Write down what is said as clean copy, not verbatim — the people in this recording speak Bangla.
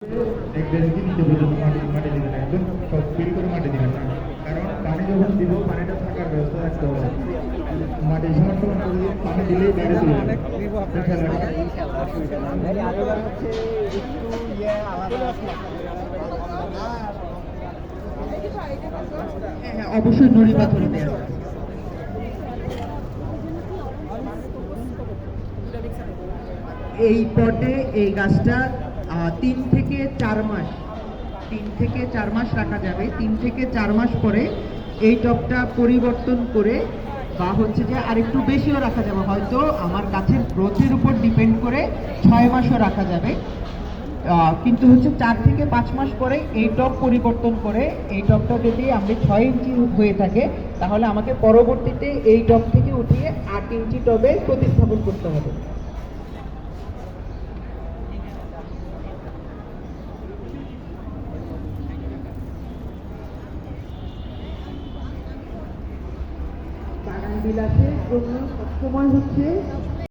দেখবেন কি নিতে পর্যন্ত মাটি দিবেন একদম সব ফিল করে মাটি দিবেন না, কারণ পানি যখন দিব পানিটা থাকার ব্যবস্থা রাখতে হবে। মাটি সমর্থন করে পানি দিলেই বাইরে চলে যাবে। অবশ্যই নুড়ি পাথর দেওয়া। এই পটে এই গাছটা 3 থেকে 4 মাস রাখা যাবে। 3 থেকে 4 মাস পরে এই টবটা পরিবর্তন করে বা হচ্ছে যে আরেকটু বেশিও রাখা যাবে, হয়তো আমার গাছের গ্রোথের উপর ডিপেন্ড করে 6 মাসও রাখা যাবে। কিন্তু হচ্ছে 4 থেকে 5 মাস পরে এই টব পরিবর্তন করে এই টবটা যদি আমি 6 ইঞ্চি হয়ে থাকে, তাহলে আমাকে পরবর্তীতে এই টব থেকে উঠিয়ে 8 ইঞ্চি টবে প্রতিস্থাপন করতে হবে। বাগান বিলাসের জন্য সবসময় হচ্ছে